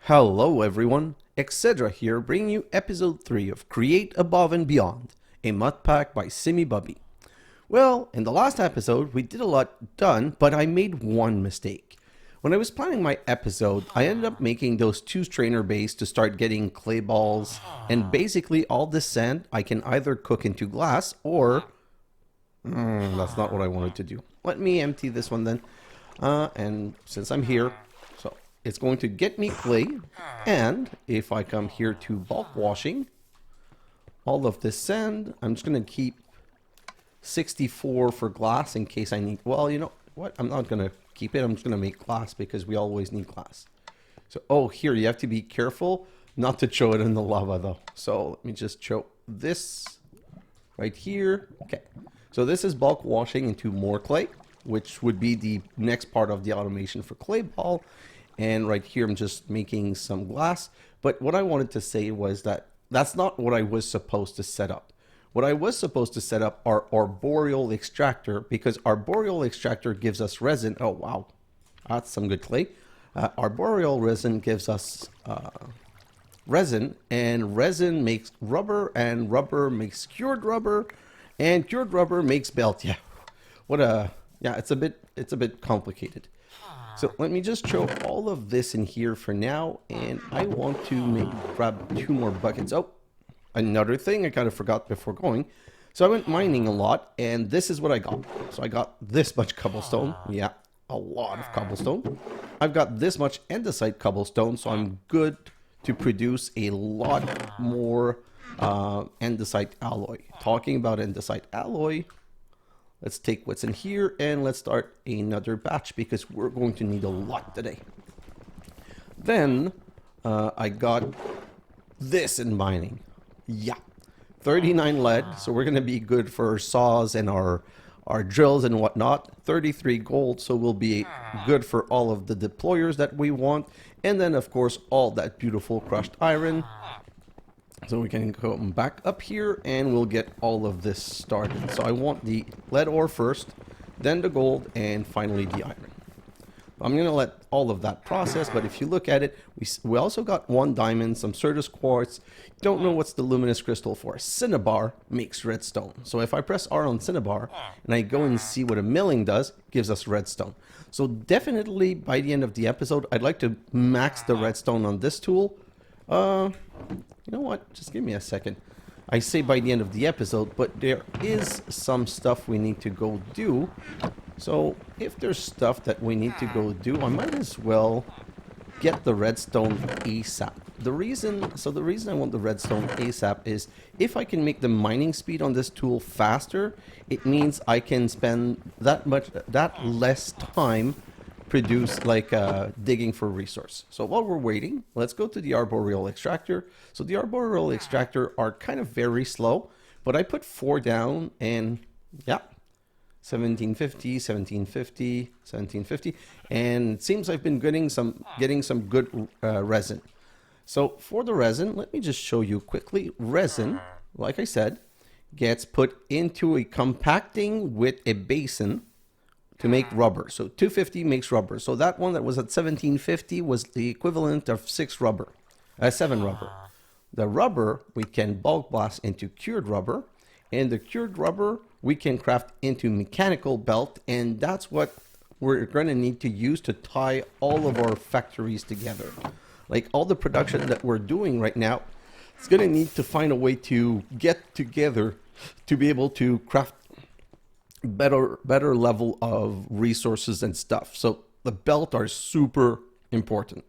Hello everyone, xHedra here bringing you episode 3 of Create Above and Beyond, a Modpack by simibubi. Well, in the last episode we did a lot done, but I made one mistake. When I was planning my episode, I ended up making those two strainer bays to start getting clay balls, and basically all this sand I can either cook into glass or... that's not what I wanted to do. Let me empty this one then, and since I'm here, it's going to get me clay, and if I come here to bulk washing, all of this sand, I'm just going to keep 64 for glass in case I need, well, you know what, I'm not going to keep it, I'm just going to make glass because we always need glass. So, oh, here, you have to be careful not to throw it in the lava though. So let me just show this right here. Okay, so this is bulk washing into more clay, which would be the next part of the automation for clay ball. And right here, I'm just making some glass. But what I wanted to say was that that's not what I was supposed to set up. What I was supposed to set up are Arboreal Extractor, because Arboreal Extractor gives us resin. Oh, wow. That's some good clay. Arboreal resin gives us resin, and resin makes rubber, and rubber makes cured rubber, and cured rubber makes belt. Yeah. What a... Yeah, it's a bit complicated. So let me just show all of this in here for now, and I want to grab 2 more buckets. Oh, another thing I kind of forgot before going. So I went mining a lot, and this is what I got. So I got this much cobblestone. Yeah, a lot of cobblestone. I've got this much andesite cobblestone, so I'm good to produce a lot more andesite alloy. Talking about andesite alloy, let's take what's in here and let's start another batch because we're going to need a lot today. Then I got this in mining. Yeah, 39 lead. So we're going to be good for saws and our drills and whatnot. 33 gold. So we'll be good for all of the deployers that we want. And then, of course, all that beautiful crushed iron. So we can come back up here and we'll get all of this started. So I want the lead ore first, then the gold, and finally the iron. I'm going to let all of that process, but if you look at it, we also got 1 diamond, some Certus quartz. Don't know what's the luminous crystal for. Cinnabar makes redstone. So if I press R on Cinnabar and I go and see what a milling does, gives us redstone. So definitely by the end of the episode, I'd like to max the redstone on this tool. You know what? Just give me a second. I say by the end of the episode, but there is some stuff we need to go do. So if there's stuff that we need to go do, I might as well get the redstone ASAP. The reason I want the redstone ASAP is if I can make the mining speed on this tool faster, it means I can spend that less time produce digging for resource. So while we're waiting, let's go to the Arboreal Extractor. So the Arboreal Extractor are kind of very slow, but I put 4 down and yeah, 1750, 1750, 1750, and it seems I've been getting some good resin. So for the resin, let me just show you quickly. Resin, like I said, gets put into a compacting with a basin to make rubber. So 250 makes rubber. So that one that was at 1750 was the equivalent of 7 rubber. The rubber we can bulk blast into cured rubber, and the cured rubber we can craft into mechanical belt, and that's what we're going to need to use to tie all of our factories together. Like all the production that we're doing right now, it's going to need to find a way to get together to be able to craft better level of resources and stuff. So the belt are super important.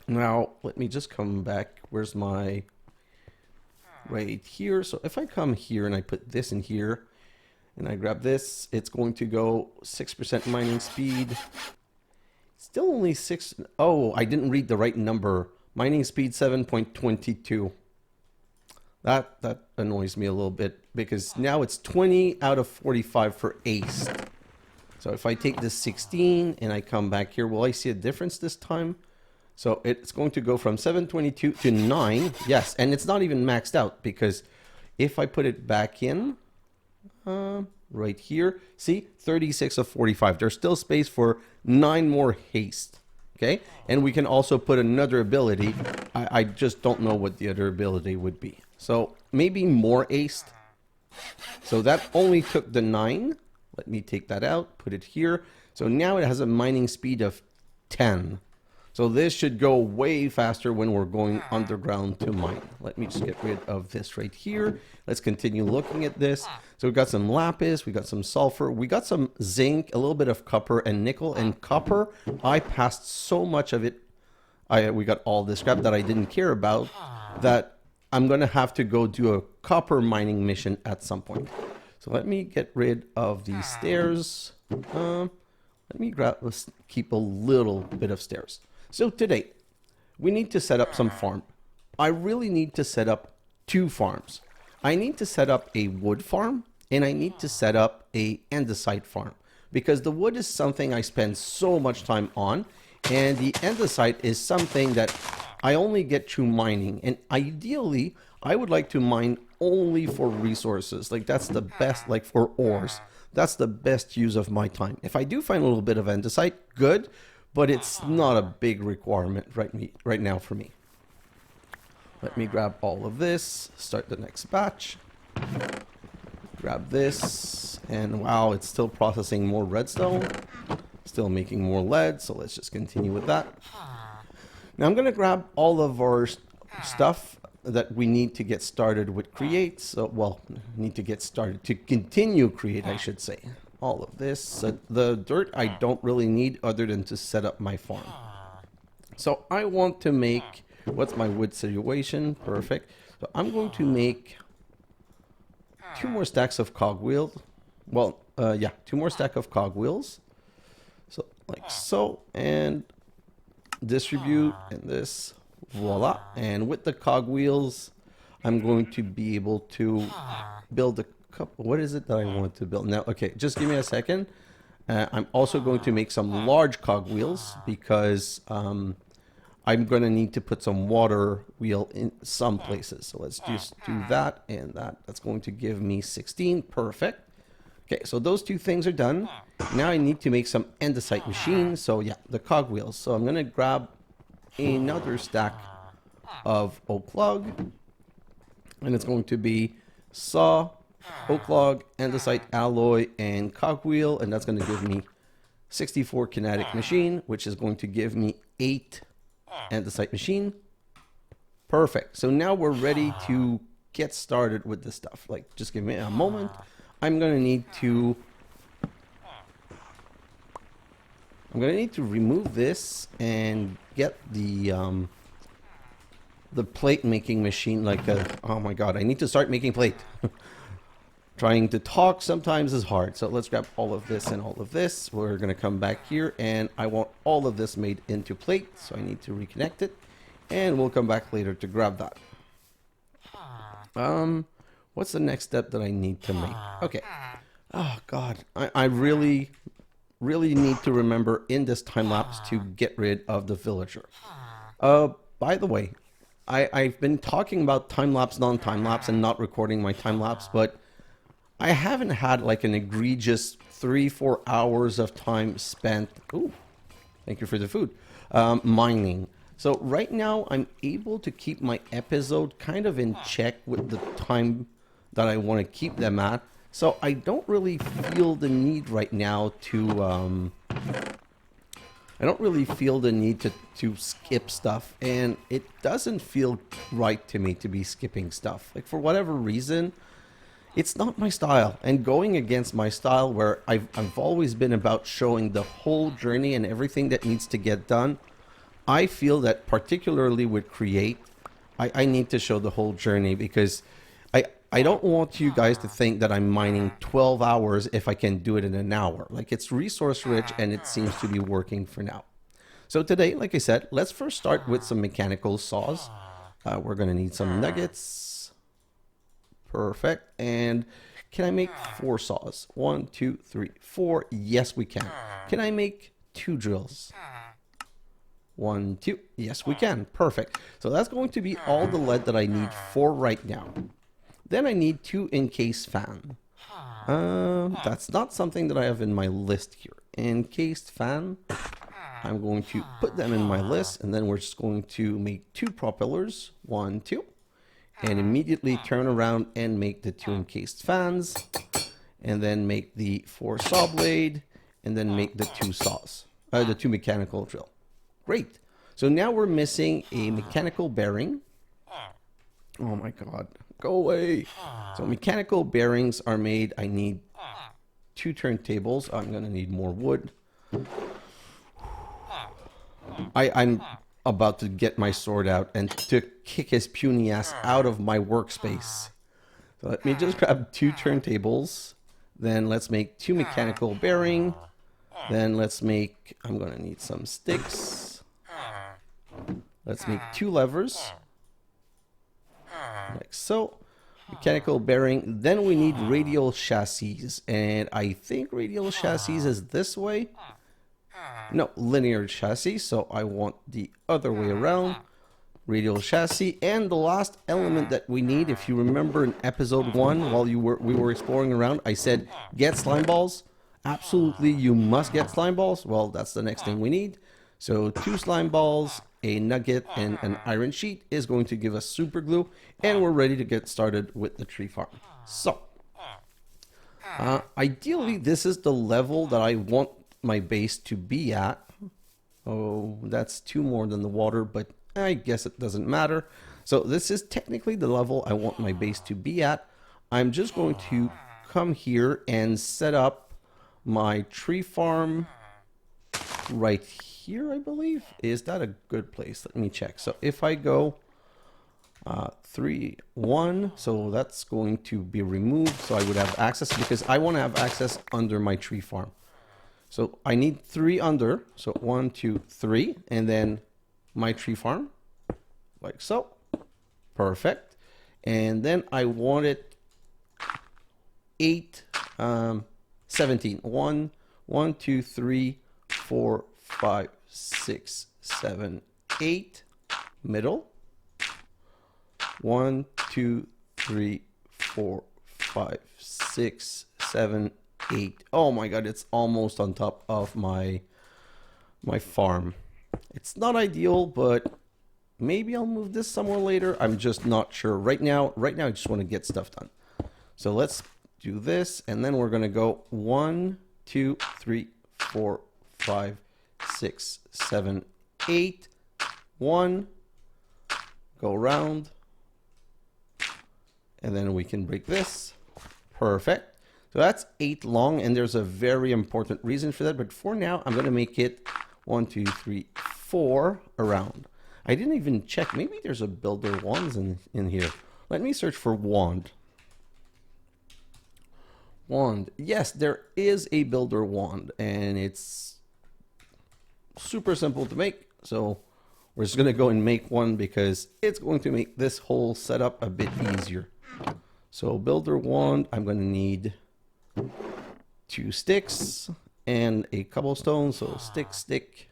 Now let me just come back. Where's my right here? So if I come here and I put this in here and I grab this, it's going to go 6% mining speed. Still only 6. Oh, I didn't read the right number. Mining speed 7.22. That annoys me a little bit because now it's 20 out of 45 for ace. So if I take this 16 and I come back here, will I see a difference this time? So it's going to go from 722 to 9. Yes, and it's not even maxed out because if I put it back in right here, see, 36 of 45. There's still space for 9 more haste. okay? And we can also put another ability. I just don't know what the other ability would be. So maybe more aced. So that only took the 9. Let me take that out, put it here. So now it has a mining speed of 10. So this should go way faster when we're going underground to mine. Let me just get rid of this right here. Let's continue looking at this. So we got some lapis, we got some sulfur, we got some zinc, a little bit of copper and nickel. And copper, I passed so much of it. We got all this scrap that I didn't care about, that I'm going to have to go do a copper mining mission at some point. So let me get rid of these stairs. Let's keep a little bit of stairs. So today, we need to set up some farm. I really need to set up 2 farms. I need to set up a wood farm, and I need to set up a andesite farm, because the wood is something I spend so much time on, and the andesite is something that I only get through mining. And ideally, I would like to mine only for resources. Like, that's the best, like for ores. That's the best use of my time. If I do find a little bit of andesite, good. But it's not a big requirement right now for me. Let me grab all of this, start the next batch. Grab this, and wow, it's still processing more redstone. Still making more lead, so let's just continue with that. Now I'm gonna grab all of our stuff that we need to get started with create. So, well, need to get started to continue create, I should say. All of this. The dirt I don't really need other than to set up my farm. So I want to make, what's my wood situation? Perfect. So I'm going to make 2 more stacks of cogwheels. Well, yeah, 2 more stacks of cogwheels. So like so, and distribute and this, voila. And with the cogwheels, I'm going to be able to build a couple. What is it that I want to build now? Okay, just give me a second. I'm also going to make some large cogwheels, because I'm going to need to put some water wheel in some places. So let's just do that and that. That's going to give me 16. Perfect. Okay, so those 2 things are done. Now I need to make some andesite machines. So yeah, the cogwheels. So I'm going to grab another stack of oak log, and it's going to be saw, oak log, andesite alloy, and cogwheel, and that's going to give me 64 kinetic machine, which is going to give me 8 andesite machine. Perfect. So now we're ready to get started with this stuff. Like, just give me a moment. I'm going to need to remove this and get the plate making machine. Like, oh my god, I need to start making plate. Trying to talk sometimes is hard. So let's grab all of this and all of this. We're going to come back here, and I want all of this made into plate. So I need to reconnect it, and we'll come back later to grab that. What's the next step that I need to make? Okay. Oh god, I really need to remember in this time lapse to get rid of the villager. By the way, I've been talking about time lapse, non-time lapse, and not recording my time lapse, but I haven't had like an egregious 3-4 hours of time spent. Ooh, thank you for the food. Mining. So right now I'm able to keep my episode kind of in check with the time that I want to keep them at. So I don't really feel the need right now to to skip stuff, and it doesn't feel right to me to be skipping stuff. Like, for whatever reason, it's not my style, and going against my style, where I've always been about showing the whole journey and everything that needs to get done. I feel that particularly with Create, I need to show the whole journey, because I don't want you guys to think that I'm mining 12 hours if I can do it in an hour. Like, it's resource rich, and it seems to be working for now. So today, like I said, let's first start with some mechanical saws. We're going to need some nuggets. Perfect. And can I make 4 saws? 1, 2, 3, 4. Yes, we can. Can I make 2 drills? 1, 2. Yes, we can. Perfect. So that's going to be all the lead that I need for right now. Then I need 2 encased fan. That's not something that I have in my list here. Encased fan. I'm going to put them in my list, and then we're just going to make 2 propellers, 1, 2, and immediately turn around and make the 2 encased fans, and then make the 4 saw blade, and then make the 2 saws, the 2 mechanical drill. Great. So now we're missing a mechanical bearing. Oh my god, go away. So mechanical bearings are made. I need 2 turntables. I'm gonna need more wood. I'm about to get my sword out and to kick his puny ass out of my workspace. So let me just grab 2 turntables. Then let's make 2 mechanical bearing. Then let's make, I'm gonna need some sticks. Let's make 2 levers. Like so. Mechanical bearing. Then we need radial chassis. And I think radial chassis is this way. No, linear chassis. So I want the other way around. Radial chassis. And the last element that we need, if you remember in episode 1, while we were exploring around, I said get slime balls. Absolutely, you must get slime balls. Well, that's the next thing we need. So 2 slime balls, a nugget, and an iron sheet is going to give us super glue, and we're ready to get started with the tree farm. So, ideally, this is the level that I want my base to be at. Oh, that's 2 more than the water, but I guess it doesn't matter. So this is technically the level I want my base to be at. I'm just going to come here and set up my tree farm right here, I believe. Is that a good place? Let me check. So if I go 3, 1, so that's going to be removed, so I would have access, because I want to have access under my tree farm. So I need 3 under, so 1, 2, 3, and then my tree farm, like so. Perfect. And then I want it 8, 17. 1, 1, 2, 3, 4, 5, 6, 7, 8. Middle. 1, 2, 3, 4, 5, 6, 7, 8. Oh my god, it's almost on top of my farm. It's not ideal, but maybe I'll move this somewhere later. I'm just not sure. Right now I just want to get stuff done. So let's do this, and then we're going to go 1, 2, 3, 4, 5, 6, 7, 8. 1. Go around. And then we can break this. Perfect. So that's 8 long, and there's a very important reason for that. But for now, I'm going to make it 1, 2, 3, 4 around. I didn't even check. Maybe there's a builder wands in here. Let me search for wand. Wand. Yes, there is a builder wand, and it's super simple to make. So we're just going to go and make one because it's going to make this whole setup a bit easier. So builder wand, I'm going to need 2 sticks and a cobblestone. So stick,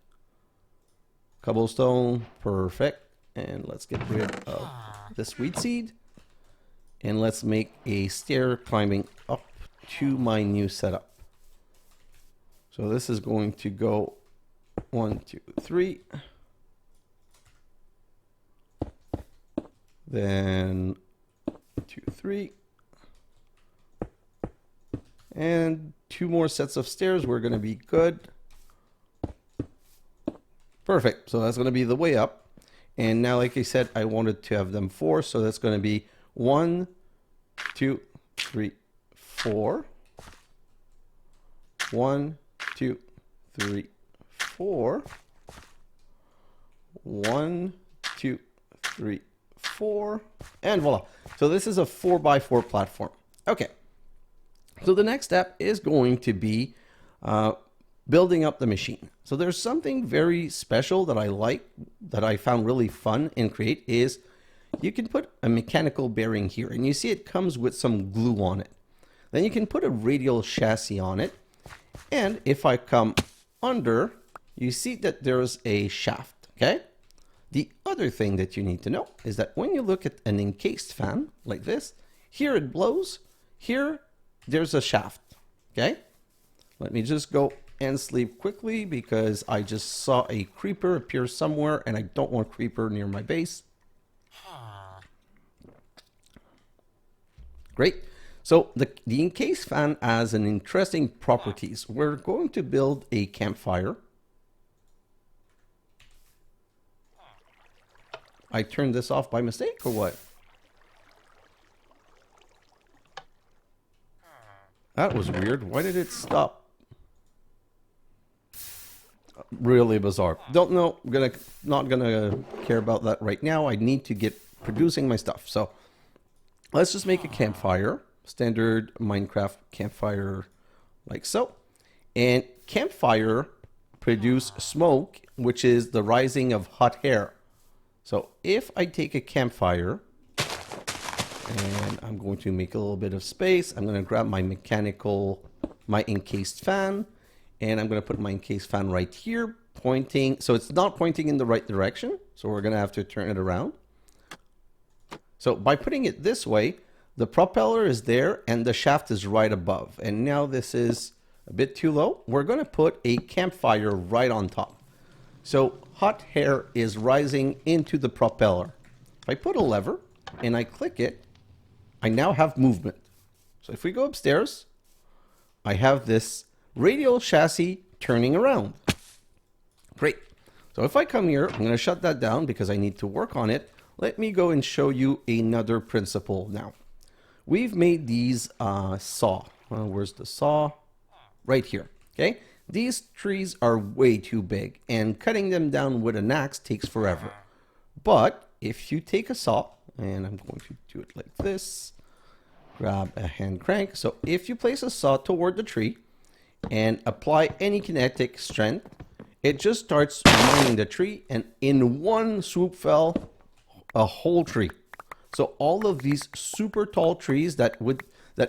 cobblestone, perfect. And let's get rid of this weed seed. And let's make a stair climbing up to my new setup. So this is going to go 1, 2, 3. Then 2, 3. And 2 more sets of stairs. We're going to be good. Perfect. So that's going to be the way up. And now, like I said, I wanted to have them 4. So that's going to be 1, 2, 3, 4. 1, 2, 3, 4. 1, 2, 3, 4. And voila. So this is a 4x4 platform. Okay. So the next step is going to be building up the machine. So there's something very special that I like, that I found really fun in Create, is you can put a mechanical bearing here, and you see it comes with some glue on it. Then you can put a radial chassis on it, and if I come under, you see that there's a shaft, okay? The other thing that you need to know is that when you look at an encased fan like this, here it blows, here there's a shaft, okay? Let me just go and sleep quickly because I just saw a creeper appear somewhere and I don't want creeper near my base. Great. So the encased fan has an interesting properties. We're going to build a campfire. I turned this off by mistake or what? That was weird. Why did it stop? Really bizarre. Don't know. Not gonna care about that right now. I need to get producing my stuff. So let's just make a campfire. Standard Minecraft campfire like so. And campfire produce smoke, which is the rising of hot air. So if I take a campfire and I'm going to make a little bit of space, I'm going to grab my my encased fan, and I'm going to put my encased fan right here, pointing. So it's not pointing in the right direction. So we're going to have to turn it around. So by putting it this way, the propeller is there and the shaft is right above. And now this is a bit too low. We're going to put a campfire right on top. So hot air is rising into the propeller. If I put a lever and I click it, I now have movement. So if we go upstairs, I have this radial chassis turning around. Great. So if I come here, I'm going to shut that down because I need to work on it. Let me go and show you another principle now. We've made these saw. Well, where's the saw? Right here. Okay. These trees are way too big and cutting them down with an axe takes forever. But if you take a saw, and I'm going to do it like this, grab a hand crank. So if you place a saw toward the tree and apply any kinetic strength, it just starts mining the tree, and in one swoop fell a whole tree. So all of these super tall trees that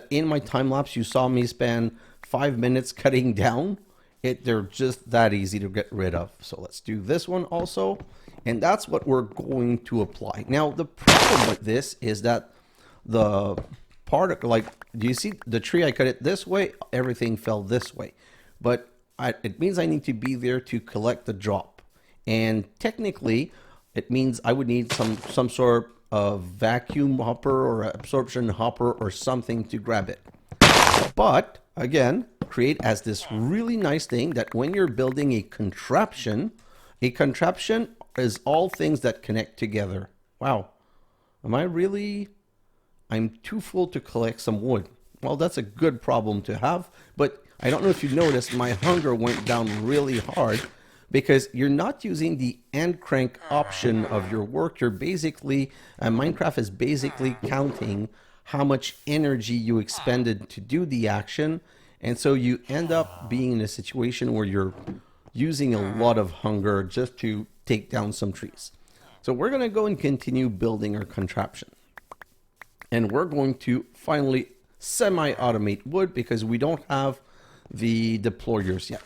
in my time lapse you saw me spend 5 minutes cutting down, they're just that easy to get rid of. So let's do this one also, and that's what we're going to apply. Now the problem with this is that the particle, like, do you see the tree? I cut it this way, everything fell this way, but it means I need to be there to collect the drop, and technically it means I would need some sort of vacuum hopper or absorption hopper or something to grab it. But again, Create has this really nice thing that when you're building a contraption is all things that connect together. Wow. I'm too full to collect some wood. Well, that's a good problem to have, but I don't know if you noticed, my hunger went down really hard because you're not using the end crank option of your work. You're basically, Minecraft is basically counting how much energy you expended to do the action. And so you end up being in a situation where you're using a lot of hunger just to take down some trees. So we're going to go and continue building our contraption. And we're going to finally semi-automate wood because we don't have the deployers yet.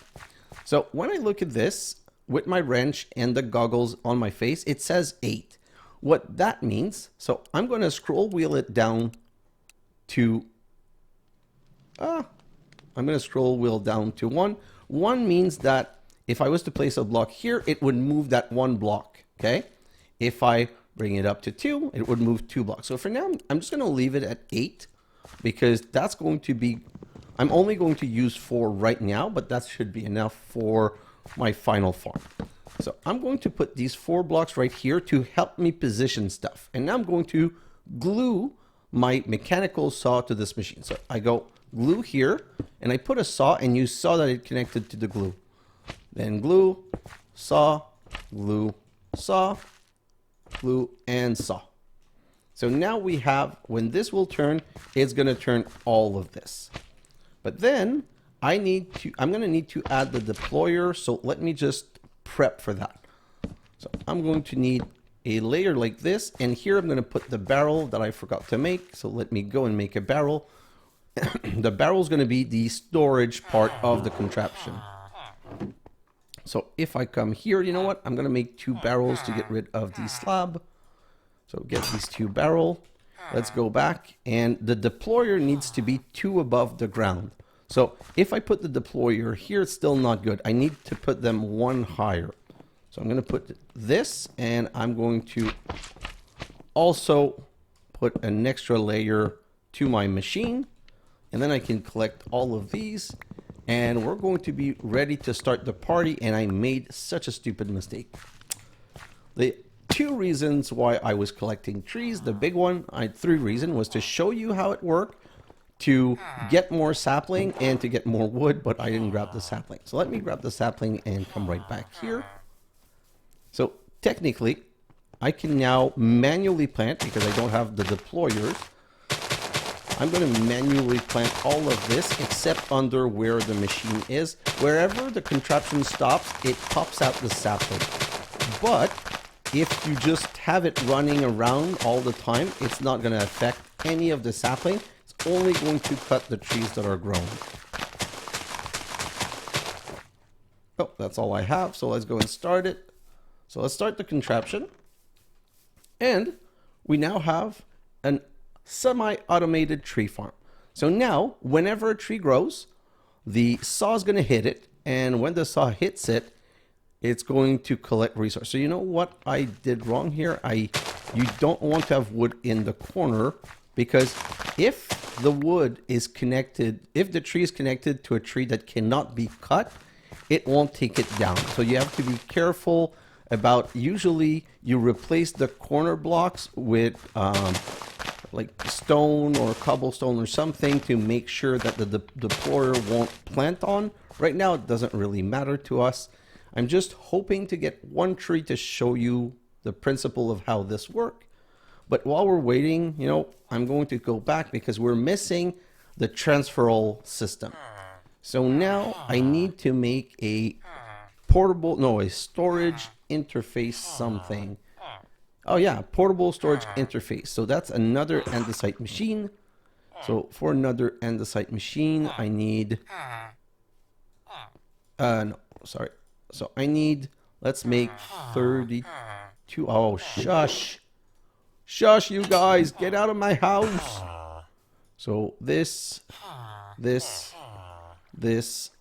So when I look at this with my wrench and the goggles on my face, it says 8. What that means, so I'm going to scroll wheel it down to, I'm going to scroll wheel down to 1. 1 means that if I was to place a block here, it would move that 1 block, okay? If I bring it up to 2, it would move 2 blocks. So for now, I'm just going to leave it at 8 because that's going to be, I'm only going to use 4 right now, but that should be enough for my final farm. So I'm going to put these 4 blocks right here to help me position stuff. And now I'm going to glue my mechanical saw to this machine. So I go glue here and I put a saw and you saw that it connected to the glue. Then glue, saw, glue, saw, glue, and saw. So now we have, when this will turn, it's going to turn all of this. But then I'm going to need to add the deployer. So let me just prep for that. So I'm going to need a layer like this. And here I'm going to put the barrel that I forgot to make. So let me go and make a barrel. The barrel is going to be the storage part of the contraption. So if I come here, you know what? I'm going to make 2 barrels to get rid of the slab. So get these 2 barrel. Let's go back. And the deployer needs to be 2 above the ground. So if I put the deployer here, it's still not good. I need to put them one higher. So I'm going to put this, and I'm going to also put an extra layer to my machine, and then I can collect all of these, and we're going to be ready to start the party. And I made such a stupid mistake. The two reasons why I was collecting trees, the big one, I had three reasons, was to show you how it worked, to get more sapling, and to get more wood, but I didn't grab the sapling. So let me grab the sapling and come right back here. So technically, I can now manually plant because I don't have the deployers. I'm going to manually plant all of this except under where the machine is. Wherever the contraption stops, it pops out the sapling. But if you just have it running around all the time, it's not going to affect any of the sapling. It's only going to cut the trees that are grown. Oh, that's all I have. So let's go and start it. So let's start the contraption. And we now have an semi-automated tree farm. So now, whenever a tree grows, the saw is going to hit it. And when the saw hits it, it's going to collect resources. So you know what I did wrong here? You don't want to have wood in the corner, because if the wood is connected, if the tree is connected to a tree that cannot be cut, it won't take it down. So you have to be careful about, usually you replace the corner blocks with like stone or cobblestone or something to make sure that the deployer won't plant on. Right now it doesn't really matter to us. I'm just hoping to get one tree to show you the principle of how this works. But while we're waiting, you know, I'm going to go back because we're missing the transferal system. So now I need to make a a storage interface something. Oh yeah, portable storage interface. So that's another andesite machine. So for another andesite machine, I need, So I need, let's make 32. Oh, shush. Shush, you guys, get out of my house. So this,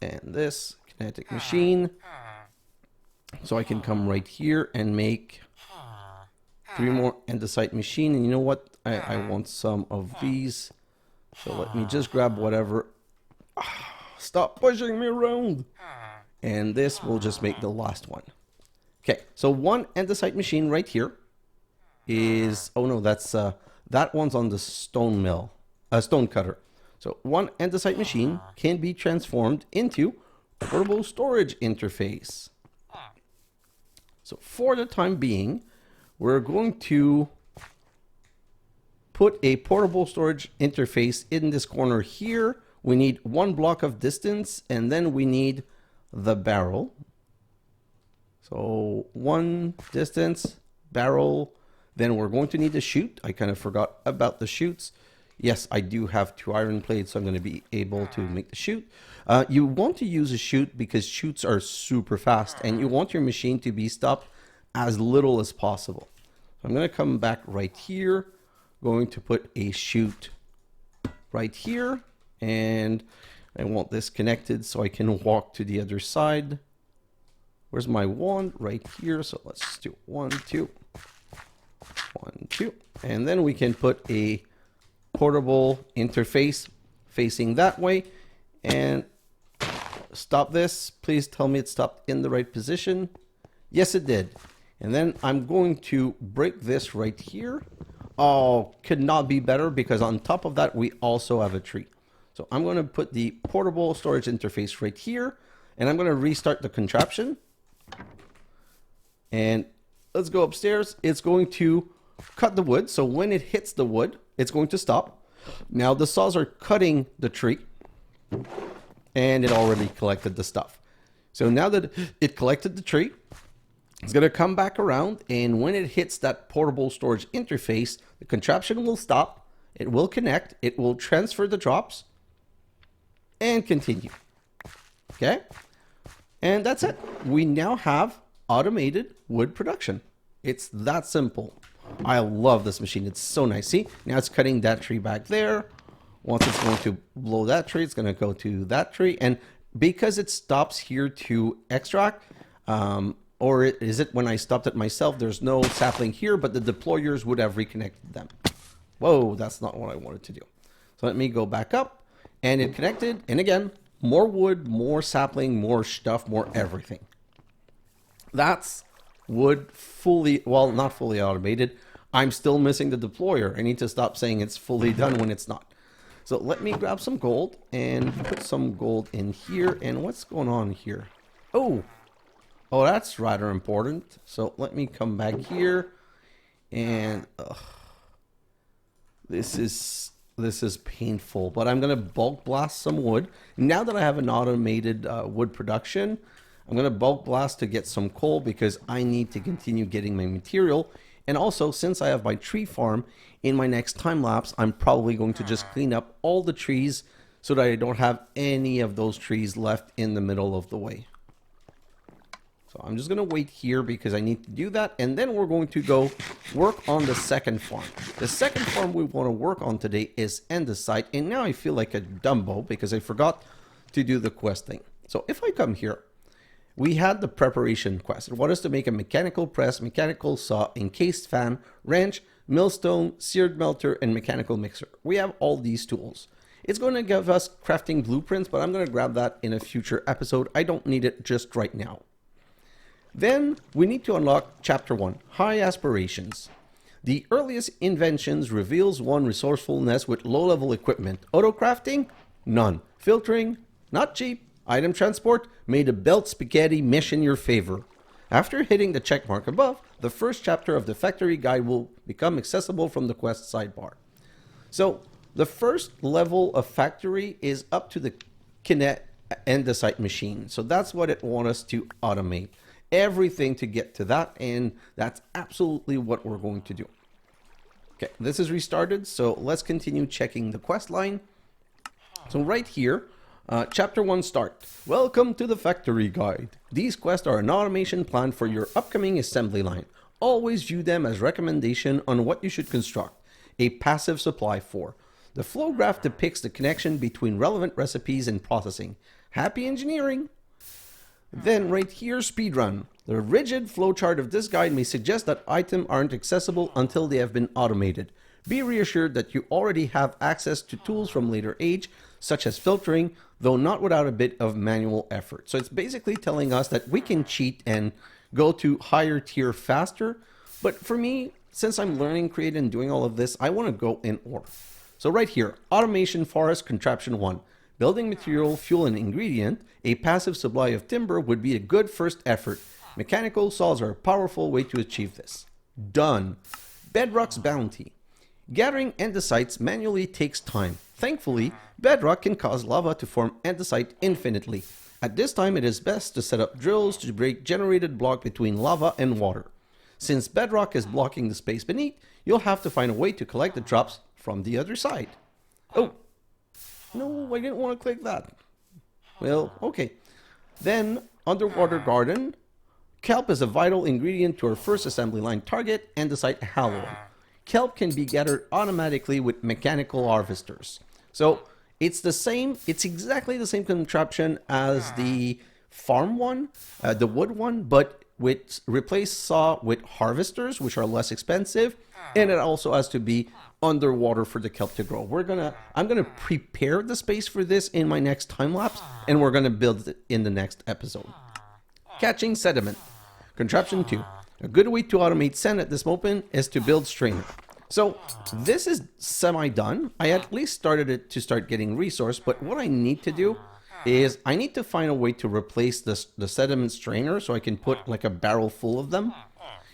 and this kinetic machine. So I can come right here and make 3 more andesite machine. And you know what? I want some of these. So let me just grab whatever. Stop pushing me around. And this will just make the last one. Okay, so one andesite machine right here is, oh no, that's that one's on the stone mill, stone cutter. So one andesite machine can be transformed into a portable storage interface. So for the time being, we're going to put a portable storage interface in this corner here. We need 1 block of distance, and then we need the barrel. So 1 distance, barrel. Then we're going to need a chute. I kind of forgot about the chutes. Yes, I do have 2 iron plates, so I'm going to be able to make the chute. You want to use a chute because chutes are super fast, and you want your machine to be stopped as little as possible. So I'm going to come back right here, going to put a chute right here, and I want this connected so I can walk to the other side. Where's my wand? Right here. So let's just do 1, 2, 1, 2, and then we can put a portable interface facing that way and stop this. Please tell me it stopped in the right position. Yes, it did. And then I'm going to break this right here. Oh, could not be better, because on top of that, we also have a tree. So I'm going to put the portable storage interface right here, and I'm going to restart the contraption. And let's go upstairs. It's going to cut the wood. So when it hits the wood, it's going to stop. Now the saws are cutting the tree, and it already collected the stuff. So now that it collected the tree, it's going to come back around, and when it hits that portable storage interface, the contraption will stop, it will connect, it will transfer the drops, and continue. Okay? And that's it. We now have automated wood production. It's that simple. I love this machine. It's so nice. See, now it's cutting that tree back there. Once it's going to blow that tree, it's going to go to that tree. And because it stops here to extract, or is it when I stopped it myself, there's no sapling here, but the deployers would have reconnected them. Whoa, that's not what I wanted to do. So let me go back up, and it connected. And again, more wood, more sapling, more stuff, more everything. That's wood fully, well, not fully automated. I'm still missing the deployer. I need to stop saying it's fully done when it's not. So let me grab some gold and put some gold in here. And what's going on here? Oh, that's rather important. So let me come back here, and this is painful, but I'm gonna bulk blast some wood. Now that I have an automated wood production, I'm gonna bulk blast to get some coal because I need to continue getting my material. And also, since I have my tree farm, in my next time lapse, I'm probably going to just clean up all the trees so that I don't have any of those trees left in the middle of the way. So I'm just going to wait here because I need to do that. And then we're going to go work on the second farm. The second farm we want to work on today is Andesite. And now I feel like a Dumbo because I forgot to do the quest thing. So if I come here, we had the preparation quest. It wanted us to make a mechanical press, mechanical saw, encased fan, wrench, millstone, seared melter, and mechanical mixer. We have all these tools. It's going to give us crafting blueprints, but I'm going to grab that in a future episode. I don't need it just right now. Then we need to unlock Chapter 1, High Aspirations. The earliest inventions reveals one resourcefulness with low-level equipment. Auto crafting? None. Filtering? Not cheap. Item transport? May the belt spaghetti mesh in your favor. After hitting the check mark above, the first chapter of the factory guide will become accessible from the quest sidebar. So the first level of factory is up to the Kinet Andesite machine. So that's what it wants us to automate. Everything to get to that, and that's absolutely what we're going to do. Okay, this is restarted, so let's continue checking the quest line. So right here, Chapter 1 start. Welcome to the factory guide. These quests are an automation plan for your upcoming assembly line. Always view them as recommendation on what you should construct a passive supply for. The flow graph depicts the connection between relevant recipes and processing. Happy engineering! Then right here, speedrun. The rigid flowchart of this guide may suggest that items aren't accessible until they have been automated. Be reassured that you already have access to tools from later age, such as filtering, though not without a bit of manual effort. So it's basically telling us that we can cheat and go to higher tier faster. But for me, since I'm learning, creating, and doing all of this, I want to go in order. So right here, Automation Forest Contraption 1. Building material, fuel, and ingredient, a passive supply of timber would be a good first effort. Mechanical saws are a powerful way to achieve this. Done. Bedrock's Bounty. Gathering andesites manually takes time. Thankfully, bedrock can cause lava to form andesite infinitely. At this time, it is best to set up drills to break generated block between lava and water. Since bedrock is blocking the space beneath, you'll have to find a way to collect the drops from the other side. Oh, no, I didn't want to click that. Well, okay. Then, underwater garden. Kelp is a vital ingredient to our first assembly line target, andesite alloy. Kelp can be gathered automatically with mechanical harvesters. So it's exactly the same contraption as the farm one, the wood one, but with replace saw with harvesters, which are less expensive, and it also has to be underwater for the kelp to grow. I'm gonna prepare the space for this in my next time lapse, and we're gonna build it in the next episode. Catching sediment. Contraption 2. A good way to automate sand at this moment is to build strainer. So this is semi-done. I at least started it to start getting resource, but what I need to do is I need to find a way to replace the sediment strainer so I can put like a barrel full of them.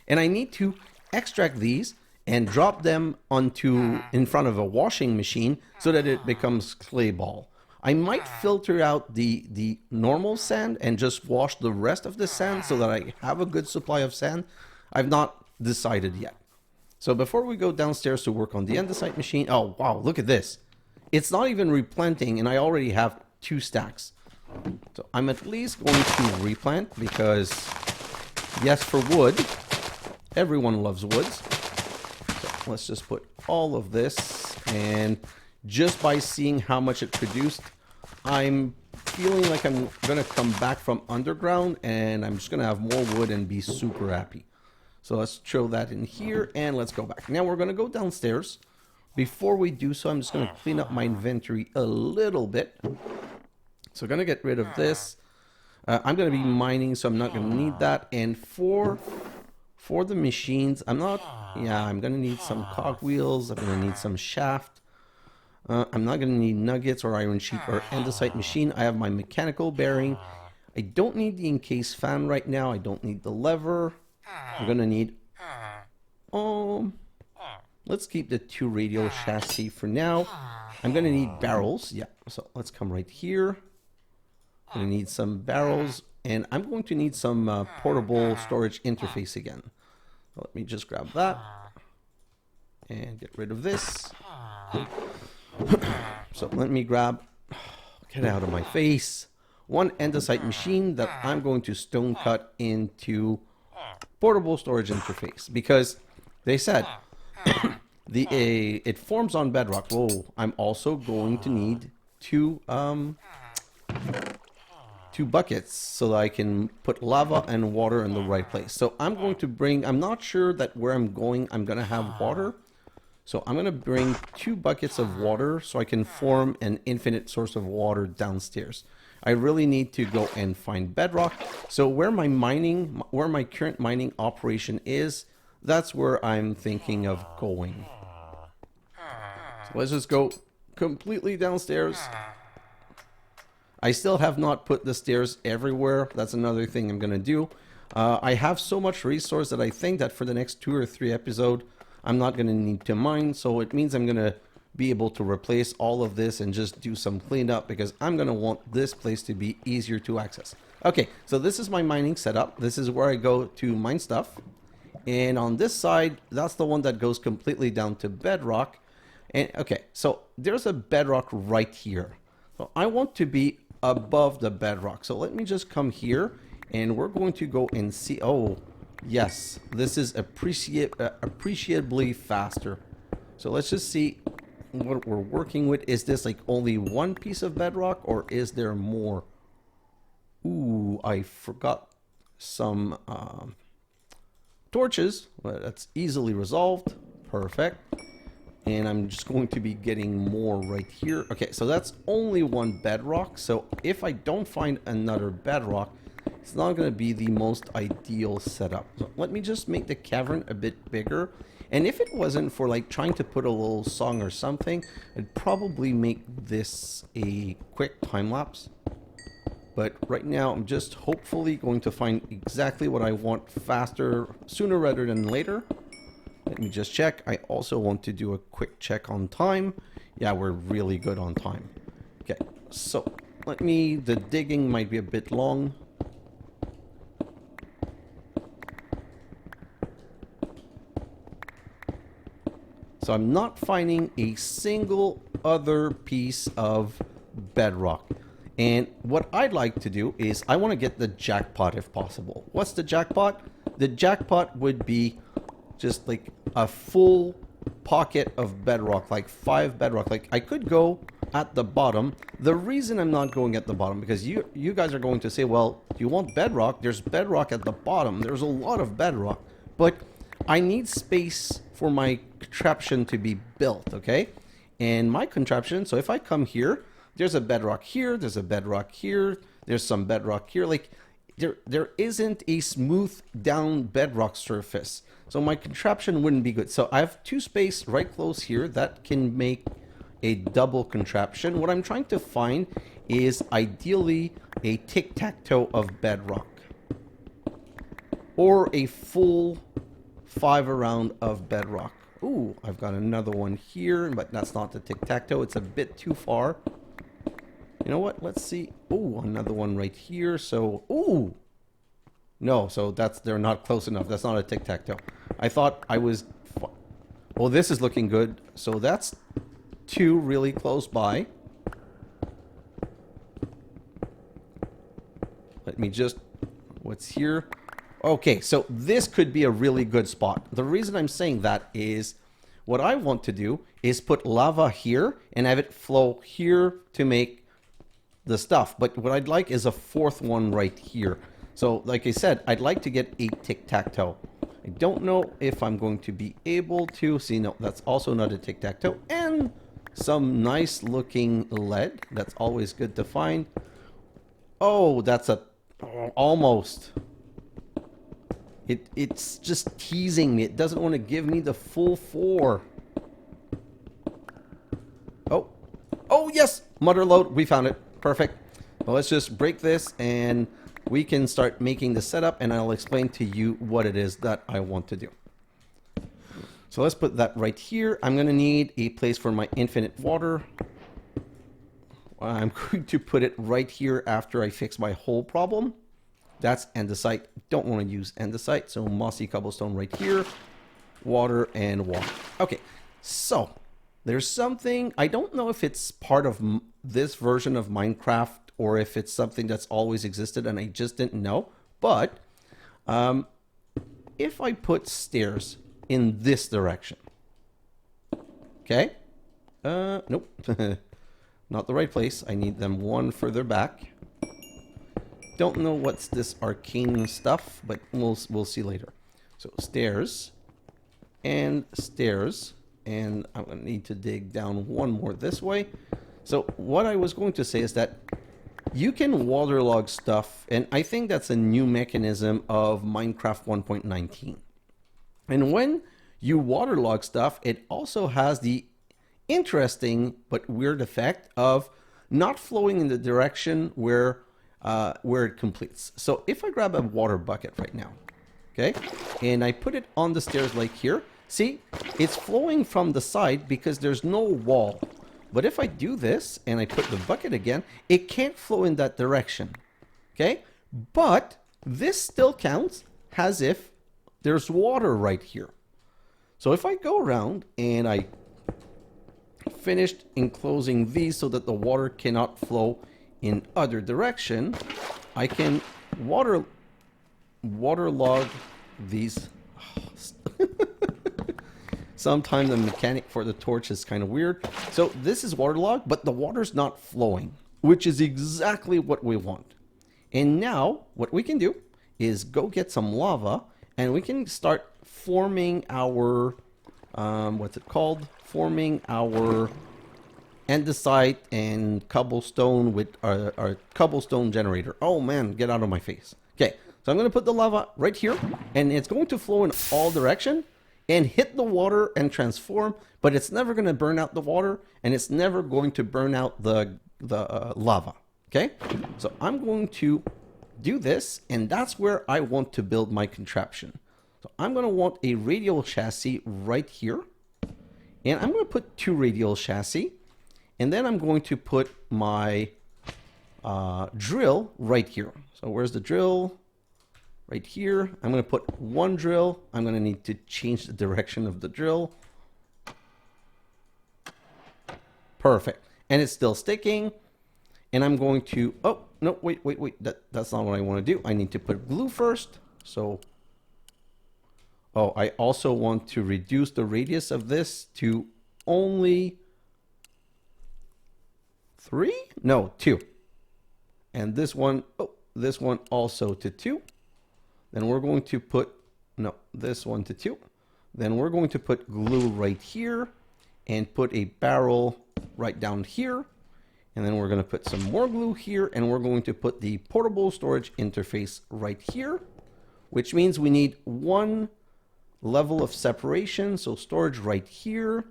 And I need to extract these and drop them in front of a washing machine so that it becomes clay ball. I might filter out the normal sand and just wash the rest of the sand so that I have a good supply of sand. I've not decided yet. So before we go downstairs to work on the andesite machine, oh wow, look at this. It's not even replanting and I already have 2 stacks. So I'm at least going to replant because yes, for wood, everyone loves woods. So let's just put all of this, and just by seeing how much it produced, I'm feeling like I'm gonna come back from underground and I'm just gonna have more wood and be super happy. So let's throw that in here and let's go back. Now we're gonna go downstairs. Before we do so, I'm just gonna clean up my inventory a little bit. So I'm gonna get rid of this. I'm gonna be mining, so I'm not gonna need that. And for the machines, I'm gonna need some cogwheels. I'm gonna need some shaft. I'm not gonna need nuggets or iron sheet or andesite machine. I have my mechanical bearing. I don't need the encased fan right now. I don't need the lever. I'm gonna need let's keep the 2 radial chassis for now. I'm gonna need barrels. Yeah, so let's come right here. I'm gonna need some barrels, and I'm going to need some portable storage interface again. So let me just grab that and get rid of this. So let me grab, get out of my face, 1 andesite machine that I'm going to stone cut into portable storage interface, because they said it forms on bedrock. Whoa, I'm also going to need 2 buckets so that I can put lava and water in the right place. So I'm going to bring, I'm not sure that where I'm going I'm gonna have water, so I'm gonna bring 2 buckets of water so I can form an infinite source of water downstairs. I really need to go and find bedrock. So where my current mining operation is, that's where I'm thinking of going. So let's just go completely downstairs. I still have not put the stairs everywhere. That's another thing I'm gonna do. I have so much resource that I think that for the next 2 or 3 episodes, I'm not gonna need to mine. So it means I'm gonna be able to replace all of this and just do some cleanup, because I'm gonna want this place to be easier to access. Okay, so this is my mining setup. This is where I go to mine stuff. And on this side, that's the one that goes completely down to bedrock. And okay, so there's a bedrock right here. So I want to be above the bedrock. So let me just come here and we're going to go and see. Oh, yes, this is appreciably faster. So let's just see what we're working with. Is this like only 1 piece of bedrock, or is there more? Ooh, I forgot some torches, but that's easily resolved. Perfect. And I'm just going to be getting more right here. Okay, so that's only 1 bedrock. So if I don't find another bedrock, it's not going to be the most ideal setup. So let me just make the cavern a bit bigger. And if it wasn't for like trying to put a little song or something, I'd probably make this a quick time lapse. But right now, I'm just hopefully going to find exactly what I want faster, sooner rather than later. Let me just check. I also want to do a quick check on time. Yeah, we're really good on time. Okay, so the digging might be a bit long. So I'm not finding a single other piece of bedrock. And what I'd like to do is I want to get the jackpot if possible. What's the jackpot? The jackpot would be just like a full pocket of bedrock, like 5 bedrock. Like I could go at the bottom. The reason I'm not going at the bottom, because you guys are going to say, well, do you want bedrock? There's bedrock at the bottom. There's a lot of bedrock, but I need space for my contraption to be built, okay? And my contraption, so if I come here, there's a bedrock here, there's a bedrock here, there's some bedrock here. Like there isn't a smooth down bedrock surface. So my contraption wouldn't be good. So I have 2 space right close here that can make a double contraption. What I'm trying to find is ideally a tic-tac-toe of bedrock, or a full 5 around of bedrock. Ooh, I've got another one here, but that's not the tic-tac-toe. It's a bit too far. You know what? Let's see. Ooh, another one right here. So, ooh. No, so they're not close enough. That's not a tic-tac-toe. I thought I was... Well, this is looking good. So that's 2 really close by. Let me just... What's here? Okay, so this could be a really good spot. The reason I'm saying that is what I want to do is put lava here and have it flow here to make the stuff. But what I'd like is a fourth one right here. So like I said, I'd like to get a tic-tac-toe. I don't know if I'm going to be able to see. No, that's also not a tic-tac-toe. And some nice looking lead. That's always good to find. Oh, that's a almost. It's just teasing me. It doesn't want to give me the full 4. Oh yes, mother load. We found it. Perfect. Well, let's just break this and we can start making the setup, and I'll explain to you what it is that I want to do. So let's put that right here. I'm going to need a place for my infinite water. I'm going to put it right here after I fix my whole problem. That's andesite. Don't want to use andesite, so mossy cobblestone right here. Water and water. Okay, so there's something, I don't know if it's part of this version of Minecraft or if it's something that's always existed and I just didn't know. But if I put stairs in this direction, okay? Nope, not the right place. I need them one further back. Don't know what's this arcane stuff, but we'll see later. So stairs and stairs, and I'm gonna need to dig down one more this way. So what I was going to say is that you can waterlog stuff, and I think that's a new mechanism of Minecraft 1.19. And when you waterlog stuff, it also has the interesting but weird effect of not flowing in the direction where it completes. So if I grab a water bucket right now, okay, and I put it on the stairs like here, see, it's flowing from the side because there's no wall. But if I do this and I put the bucket again, it can't flow in that direction, okay? But this still counts as if there's water right here. So if I go around and I finished enclosing these so that the water cannot flow in other direction, I can waterlog these. Sometimes the mechanic for the torch is kind of weird. So this is waterlogged, but the water's not flowing, which is exactly what we want. And now what we can do is go get some lava and we can start forming our, what's it called? Forming our andesite and cobblestone with our cobblestone generator. Oh man, get out of my face. Okay, so I'm going to put the lava right here and it's going to flow in all directions and hit the water and transform, but it's never going to burn out the water and it's never going to burn out the lava. Okay, so I'm going to do this, and that's where I want to build my contraption. So I'm going to want a radial chassis right here, and I'm going to put 2 radial chassis, and then I'm going to put my drill right here. So where's the drill? Right here. I'm going to put 1 drill. I'm going to need to change the direction of the drill. Perfect. And it's still sticking. And I'm going to, oh, no, wait. That's not what I want to do. I need to put glue first. So, oh, I also want to reduce the radius of this to only 3? No, 2. And this one, oh, this one also to 2. Then we're going to put, no, this one to 2. Then we're going to put glue right here and put a barrel right down here. And then we're going to put some more glue here, and we're going to put the portable storage interface right here, which means we need 1 level of separation. So storage right here.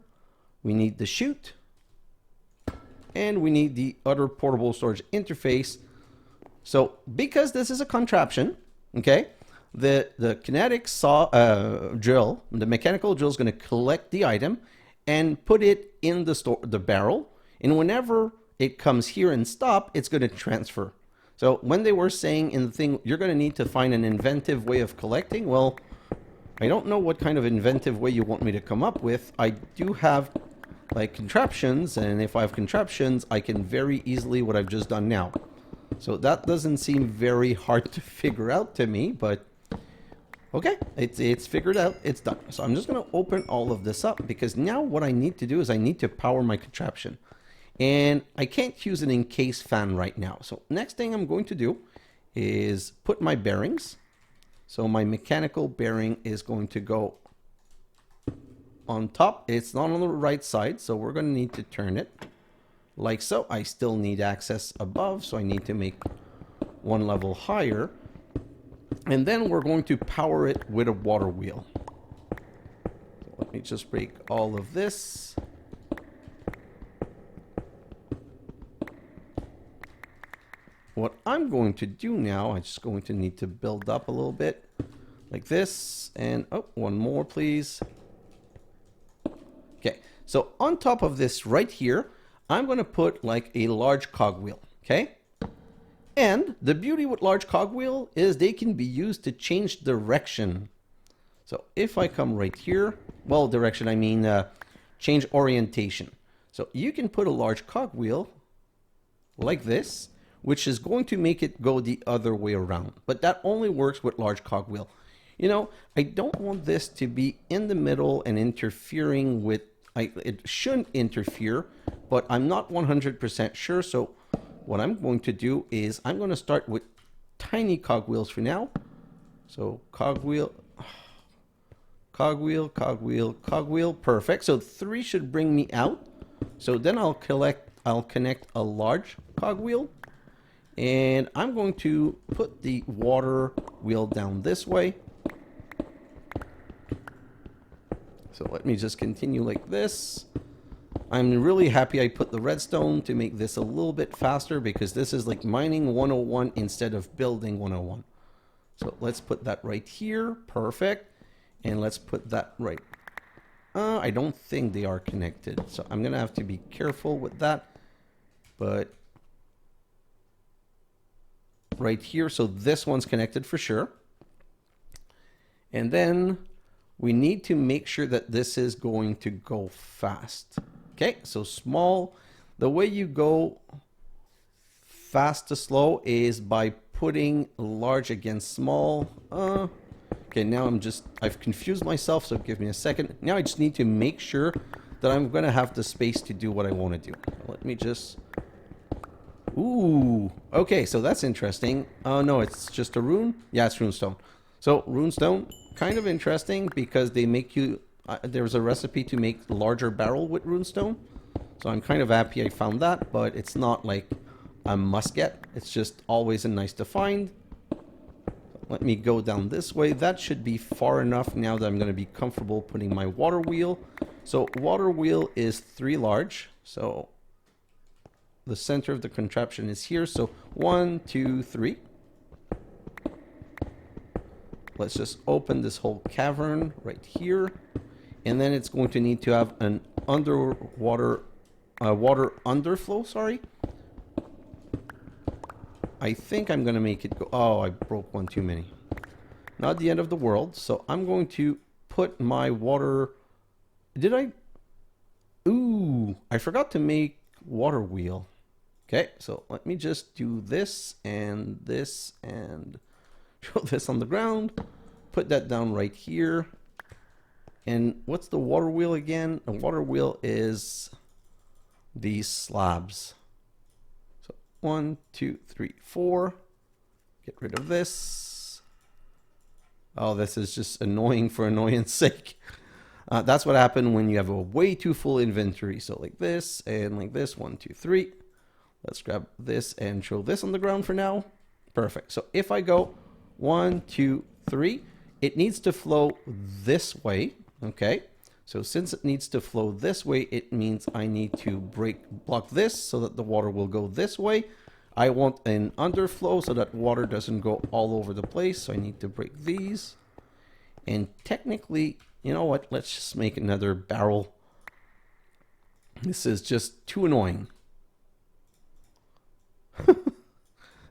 We need the chute, and we need the other portable storage interface. So because this is a contraption, okay, the kinetic drill, the mechanical drill is going to collect the item and put it in the barrel. And whenever it comes here and stop, it's going to transfer. So when they were saying in the thing, you're going to need to find an inventive way of collecting. Well, I don't know what kind of inventive way you want me to come up with. I do have like contraptions, and if I have contraptions, I can very easily what I've just done now. So that doesn't seem very hard to figure out to me, but Okay, it's figured out. It's done. So I'm just going to open all of this up because now what I need to do is I need to power my contraption. And I can't use an encased fan right now. So next thing I'm going to do is put my bearings. So my mechanical bearing is going to go on top. It's not on the right side, so we're going to need to turn it like so. I still need access above, so I need to make one level higher. And then we're going to power it with a water wheel. So let me just break all of this. What I'm going to do now, I'm just going to need to build up a little bit like this. And oh, one more, please. Okay, so on top of this right here, I'm going to put like a large cogwheel, okay? And the beauty with large cogwheel is they can be used to change direction. So if I come right here, well, direction, I mean change orientation. So you can put a large cogwheel like this, which is going to make it go the other way around. But that only works with large cogwheel. You know, I don't want this to be in the middle and interfering with, it shouldn't interfere, but I'm not 100% sure. So what I'm going to do is I'm going to start with tiny cogwheels for now. So cogwheel, cogwheel, cogwheel, cogwheel. Perfect. So 3 should bring me out. So then I'll connect a large cogwheel. And I'm going to put the water wheel down this way. So let me just continue like this. I'm really happy I put the redstone to make this a little bit faster because this is like mining 101 instead of building 101. So let's put that right here. Perfect. And let's put that right. I don't think they are connected. So I'm going to have to be careful with that. But right here. So this one's connected for sure. And then we need to make sure that this is going to go fast. Okay, so small. The way you go fast to slow is by putting large against small. Okay, now I've confused myself, so give me a second. Now I just need to make sure that I'm going to have the space to do what I want to do. Let me just... Ooh, okay, so that's interesting. Oh, no, it's just a rune? Yeah, it's runestone. So runestone, kind of interesting because they make you... there's a recipe to make larger barrel with runestone. So I'm kind of happy I found that, but it's not like a must get. It's just always a nice to find. Let me go down this way. That should be far enough now that I'm going to be comfortable putting my water wheel. So water wheel is 3 large. So the center of the contraption is here. So 1, 2, 3. Let's just open this whole cavern right here. And then it's going to need to have an underwater, water underflow, sorry. I think I'm going to make it go... Oh, I broke one too many. Not the end of the world. So I'm going to put my water... Did I... Ooh, I forgot to make water wheel. Okay, so let me just do this and throw this on the ground. Put that down right here. And what's the water wheel again? The water wheel is these slabs. So 1, 2, 3, 4. Get rid of this. Oh, this is just annoying for annoyance sake. That's what happened when you have a way too full inventory. So like this and like this. 1, 2, 3. Let's grab this and throw this on the ground for now. Perfect. So if I go 1, 2, 3, it needs to flow this way. Okay. So since it needs to flow this way, it means I need to block this so that the water will go this way. I want an underflow so that water doesn't go all over the place. So I need to break these. And technically, you know what? Let's just make another barrel. This is just too annoying.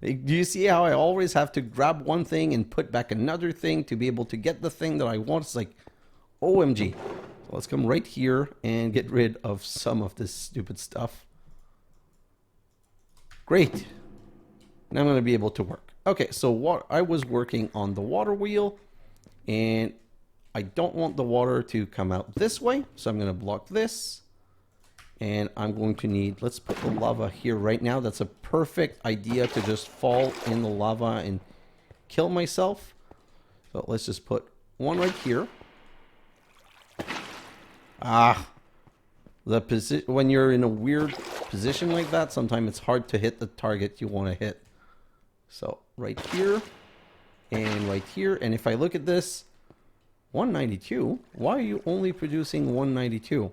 Do you see how I always have to grab one thing and put back another thing to be able to get the thing that I want? It's like, OMG. So let's come right here and get rid of some of this stupid stuff. Great. Now I'm going to be able to work. Okay, so what I was working on the water wheel. And I don't want the water to come out this way, so I'm going to block this. And I'm going to need, let's put the lava here right now. That's a perfect idea to just fall in the lava and kill myself. So let's just put one right here. The position, when you're in a weird position like that, sometimes it's hard to hit the target you want to hit. So right here and right here. And if I look at this, 192, why are you only producing 192?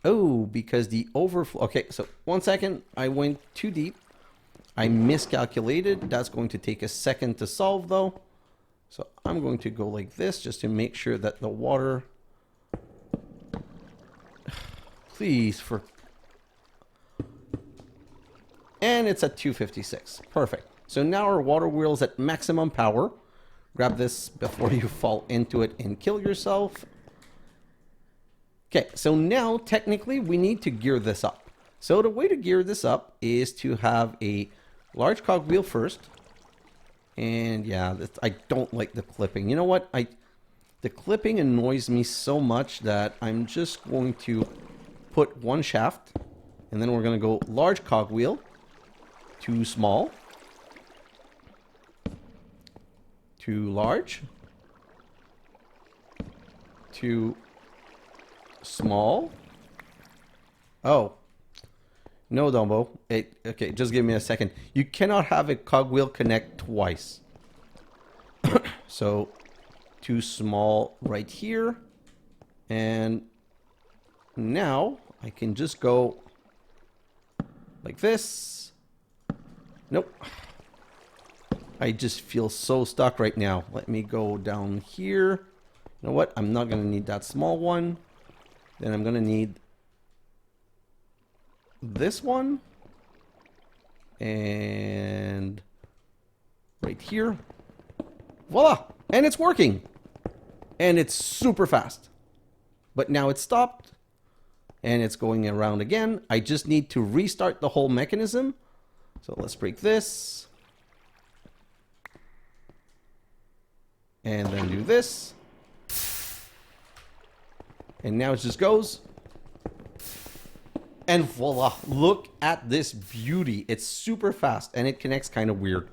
Oh, because the overflow. Okay, so 1 second, I went too deep. I miscalculated. That's going to take a second to solve though. So I'm going to go like this just to make sure that the water, please, and it's at 256. Perfect. So now our water wheel's at maximum power. Grab this before you fall into it and kill yourself. Okay, so now technically we need to gear this up. So the way to gear this up is to have a large cogwheel first. And yeah, I don't like the clipping. You know what? The clipping annoys me so much that I'm just going to put one shaft. And then we're going to go large cogwheel. Too small. Too large. Too small. Oh. No, Dumbo. Okay, just give me a second. You cannot have a cogwheel connect twice. So, too small right here. And now I can just go like this. Nope. I just feel so stuck right now. Let me go down here. You know what? I'm not going to need that small one. Then I'm going to need this one. And right here. Voila! And it's working. And it's super fast. But now it's stopped. And it's going around again. I just need to restart the whole mechanism. So let's break this. And then do this. And now it just goes. And voila, look at this beauty. It's super fast and it connects kind of weird.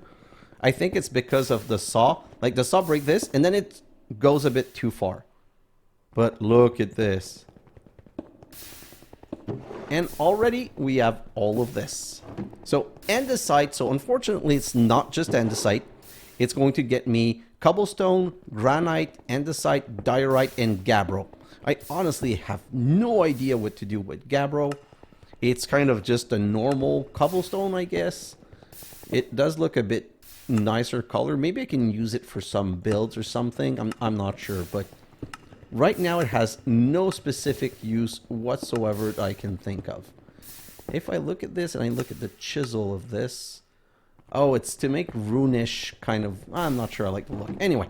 I think it's because of the saw. Like the saw break this and then it goes a bit too far. But look at this. And already we have all of this. So andesite, so unfortunately it's not just andesite. It's going to get me cobblestone, granite, andesite, diorite, and gabbro. I honestly have no idea what to do with gabbro. It's kind of just a normal cobblestone, I guess. It does look a bit nicer color. Maybe I can use it for some builds or something. I'm not sure, but right now it has no specific use whatsoever that I can think of. If I look at this and I look at the chisel of this, oh, it's to make runish kind of, I'm not sure I like the look. Anyway,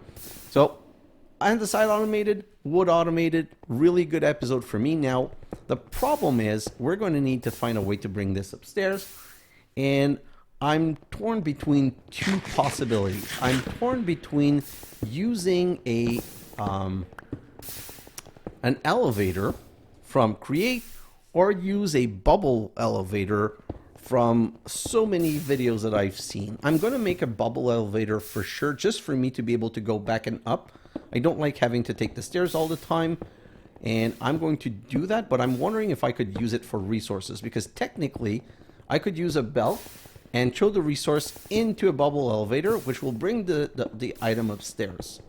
so andesite automated, wood automated, really good episode for me. Now, the problem is we're going to need to find a way to bring this upstairs. And I'm torn between two possibilities. I'm torn between using an elevator from Create or use a bubble elevator from so many videos that I've seen. I'm going to make a bubble elevator for sure, just for me to be able to go back and up. I don't like having to take the stairs all the time, and I'm going to do that, but I'm wondering if I could use it for resources, because technically I could use a belt and throw the resource into a bubble elevator, which will bring the item upstairs.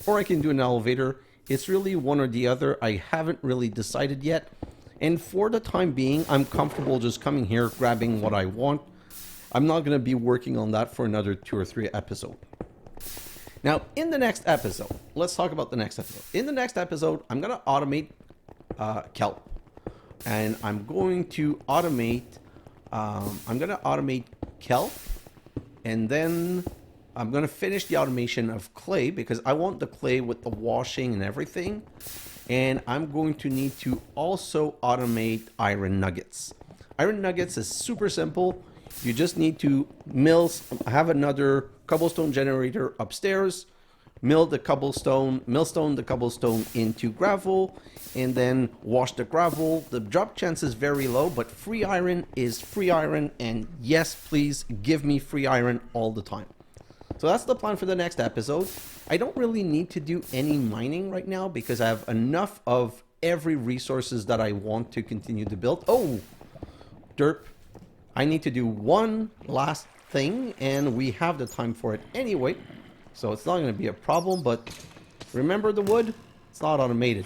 Or I can do an elevator. It's really one or the other. I haven't really decided yet. And for the time being, I'm comfortable just coming here, grabbing what I want. I'm not going to be working on that for another 2 or 3 episodes. Now, in the next episode, let's talk about the next episode. In the next episode, I'm going to automate kelp. And I'm going to automate kelp. And then I'm going to finish the automation of clay, because I want the clay with the washing and everything. And I'm going to need to also automate iron nuggets. Iron nuggets is super simple. You just need to have another cobblestone generator upstairs, millstone the cobblestone into gravel, and then wash the gravel. The drop chance is very low, but free iron is free iron, and yes, please give me free iron all the time. So that's the plan for the next episode. I don't really need to do any mining right now because I have enough of every resources that I want to continue to build. Oh, derp. I need to do one last thing, and we have the time for it anyway. So it's not going to be a problem, but remember the wood? It's not automated.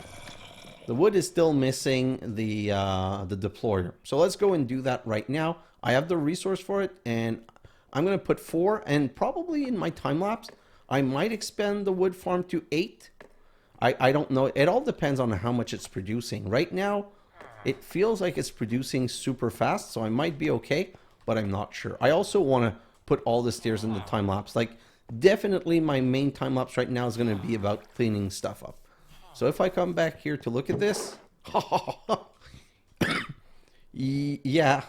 The wood is still missing the deployer. So let's go and do that right now. I have the resource for it, and I'm going to put 4, and probably in my time lapse, I might expand the wood farm to 8. I don't know. It all depends on how much it's producing. Right now, it feels like it's producing super fast, so I might be okay, but I'm not sure. I also want to put all the stairs in the time lapse. Like, definitely my main time lapse right now is going to be about cleaning stuff up. So if I come back here to look at this, not a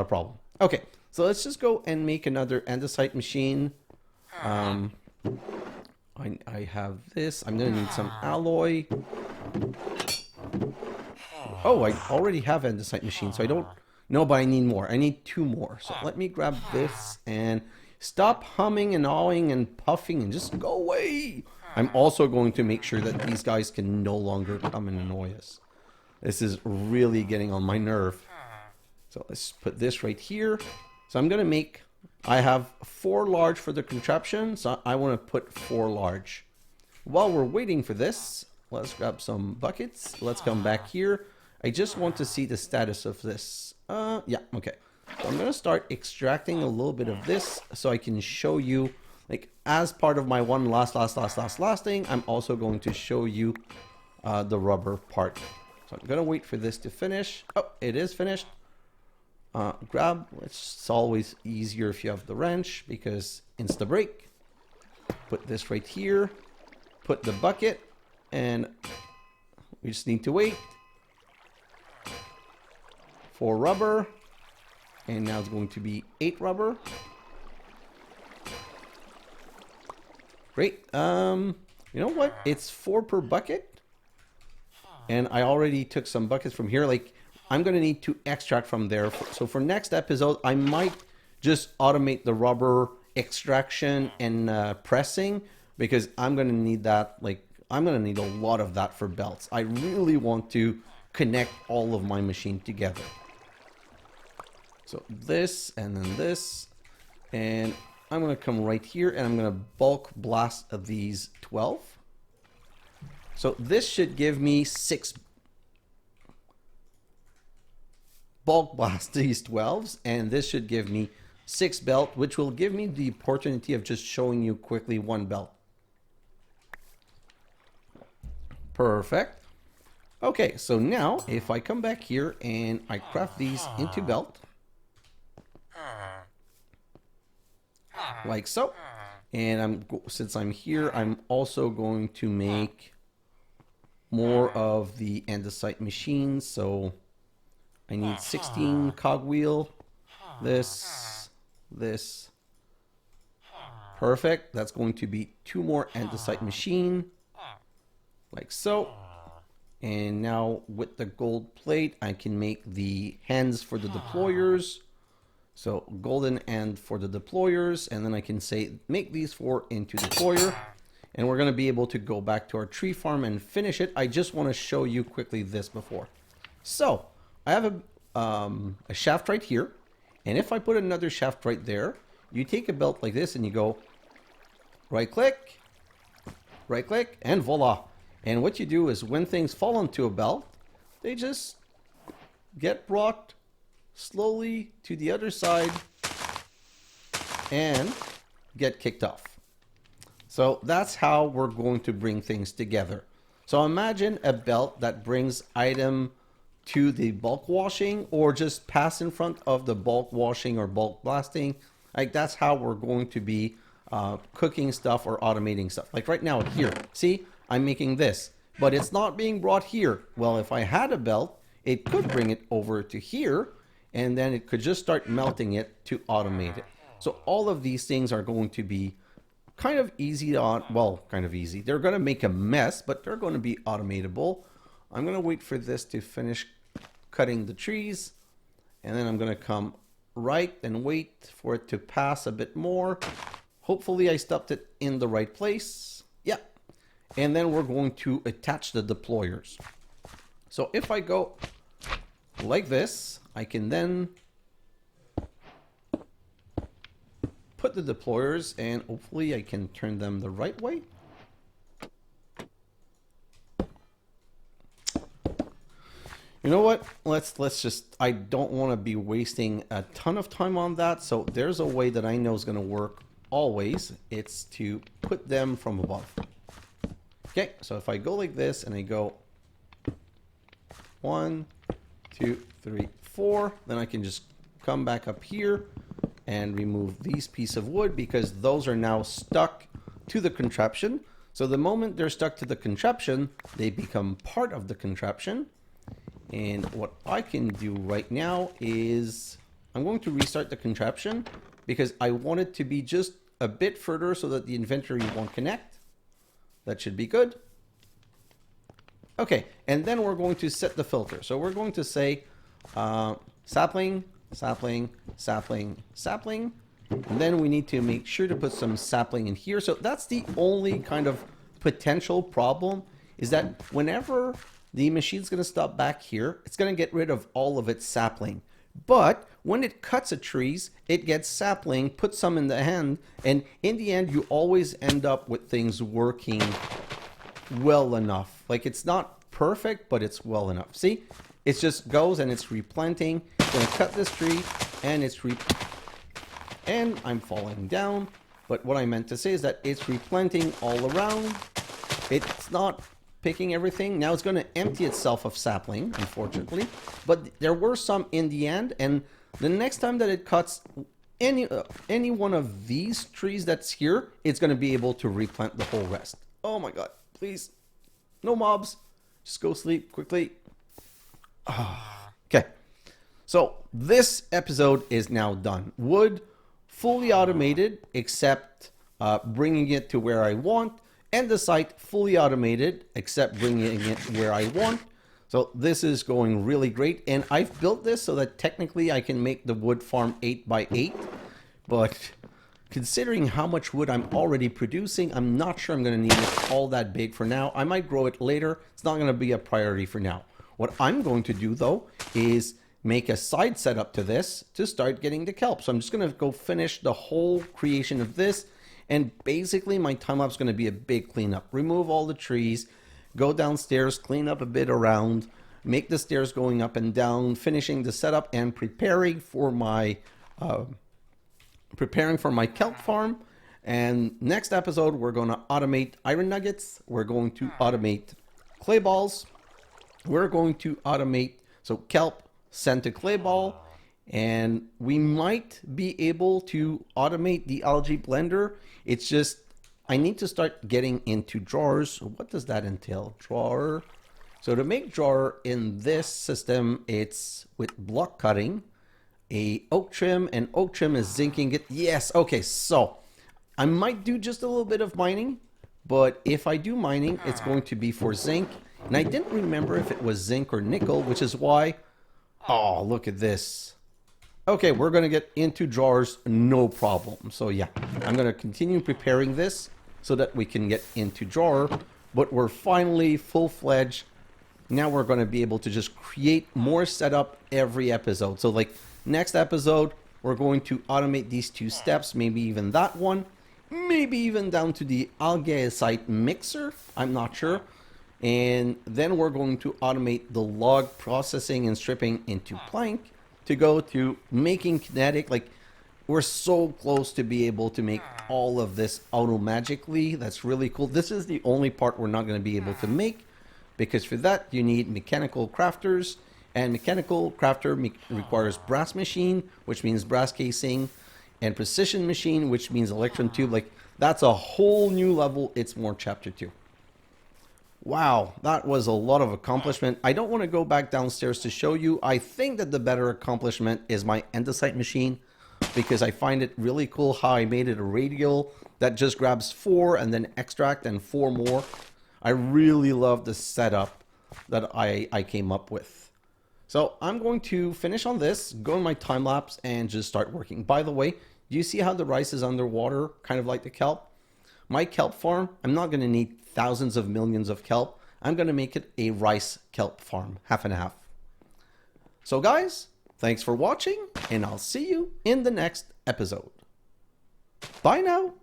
problem. Okay, so let's just go and make another andesite machine. I have this. I'm going to need some alloy. Oh, I already have andesite machine, so I don't know, but I need more. I need 2 more. So let me grab this and stop humming and awing and puffing and just go away. I'm also going to make sure that these guys can no longer come and annoy us. This is really getting on my nerve. So let's put this right here. So I'm going to make, I have 4 large for the contraption, so I want to put 4 large. While we're waiting for this, let's grab some buckets. Let's come back here. I just want to see the status of this. Yeah, okay. So I'm going to start extracting a little bit of this so I can show you, like, as part of my one last thing, I'm also going to show you the rubber part. So I'm going to wait for this to finish. Oh, it is finished. It's always easier if you have the wrench because insta break. Put this right here. Put the bucket, and we just need to wait for rubber. And now it's going to be 8 rubber. Great. You know what? It's 4 per bucket. And I already took some buckets from here. Like, I'm going to need to extract from there. So for next episode, I might just automate the rubber extraction and pressing, because I'm going to need that. Like, I'm going to need a lot of that for belts. I really want to connect all of my machine together. So this and then this, and I'm going to come right here and I'm going to bulk blast these 12. So this should give me 6 bulk blast these 12s, and this should give me 6 belt, which will give me the opportunity of just showing you quickly 1 belt. Perfect. Okay, so now if I come back here and I craft these into belt, like so, and since I'm here, I'm also going to make more of the andesite machines. So I need 16 cogwheel, this, perfect. That's going to be 2 more andesite machine, like so. And now with the gold plate, I can make the hands for the deployers. So golden end for the deployers, and then I can say make these 4 into deployer, and we're going to be able to go back to our tree farm and finish it. I just want to show you quickly this before. So I have a shaft right here, and if I put another shaft right there, you take a belt like this and you go right click, and voila. And what you do is when things fall onto a belt, they just get brought slowly to the other side and get kicked off. So that's how we're going to bring things together. So imagine a belt that brings item to the bulk washing, or just pass in front of the bulk washing or bulk blasting. Like, that's how we're going to be cooking stuff or automating stuff. Like right now here, see, I'm making this, but it's not being brought here. Well, if I had a belt, it could bring it over to here, and then it could just start melting it to automate it. So all of these things are going to be kind of easy to, well, kind of easy. They're going to make a mess, but they're going to be automatable. I'm going to wait for this to finish cutting the trees, and then I'm going to come right and wait for it to pass a bit more. Hopefully I stuffed it in the right place. Yeah. And then we're going to attach the deployers. So if I go like this, I can then put the deployers, and hopefully I can turn them the right way. You know what? Let's just, I don't want to be wasting a ton of time on that. So there's a way that I know is going to work always. It's to put them from above. Okay, so if I go like this and I go 1, 2, 3, 4, then I can just come back up here and remove these pieces of wood, because those are now stuck to the contraption. So the moment they're stuck to the contraption, they become part of the contraption. And what I can do right now is I'm going to restart the contraption, because I want it to be just a bit further so that the inventory won't connect. That should be good. Okay, and then we're going to set the filter. So we're going to say sapling, sapling, sapling, sapling. And then we need to make sure to put some sapling in here. So that's the only kind of potential problem, is that whenever the machine's going to stop back here, it's going to get rid of all of its sapling. But when it cuts a trees, it gets sapling, puts some in the hand, and in the end, you always end up with things working well enough. Like, it's not perfect, but it's well enough. See, it just goes and it's replanting. It's going to cut this tree, and it's and I'm falling down. But what I meant to say is that it's replanting all around. It's not picking everything. Now it's going to empty itself of sapling, unfortunately. But there were some in the end, and the next time that it cuts any one of these trees that's here, it's going to be able to replant the whole rest. Oh my god, please. No mobs. Just go sleep quickly. Okay. So this episode is now done. Wood fully automated, except bringing it to where I want. Andesite fully automated, except bringing it where I want. So this is going really great. And I've built this so that technically I can make the wood farm 8x8. But considering how much wood I'm already producing, I'm not sure I'm going to need it all that big for now. I might grow it later. It's not going to be a priority for now. What I'm going to do, though, is make a side setup to this to start getting the kelp. So I'm just going to go finish the whole creation of this. And basically, my time-lapse is going to be a big cleanup. Remove all the trees, go downstairs, clean up a bit around, make the stairs going up and down, finishing the setup, and preparing for my kelp farm. And next episode, we're going to automate iron nuggets. We're going to automate clay balls. We're going to automate, so kelp sent to clay ball. And we might be able to automate the algae blender. It's just, I need to start getting into drawers. So what does that entail? Drawer. So to make drawer in this system, it's with block cutting, a oak trim, and oak trim is zinking it. Yes, okay, so I might do just a little bit of mining, but if I do mining, it's going to be for zinc. And I didn't remember if it was zinc or nickel, which is why, oh, look at this. Okay, we're going to get into drawers, no problem. So yeah, I'm going to continue preparing this so that we can get into drawer. But we're finally full-fledged. Now we're going to be able to just create more setup every episode. So like next episode, we're going to automate these 2 steps, maybe even that one. Maybe even down to the agains't mixer. I'm not sure. And then we're going to automate the log processing and stripping into plank, to go to making kinetic. Like, we're so close to be able to make all of this auto magically. That's really cool. This is the only part we're not going to be able to make, because for that you need mechanical crafters, and mechanical crafter requires brass machine, which means brass casing, and precision machine, which means electron tube. Like, that's a whole new level. It's more chapter 2. Wow, that was a lot of accomplishment. I don't want to go back downstairs to show you. I think that the better accomplishment is my andesite machine, because I find it really cool how I made it a radial that just grabs 4 and then extract and 4 more. I really love the setup that I came up with. So I'm going to finish on this, go in my time lapse and just start working. By the way, do you see how the rice is underwater, kind of like the kelp? My kelp farm, I'm not going to need thousands of millions of kelp. I'm going to make it a rice kelp farm, half and half. So guys, thanks for watching, and I'll see you in the next episode. Bye now.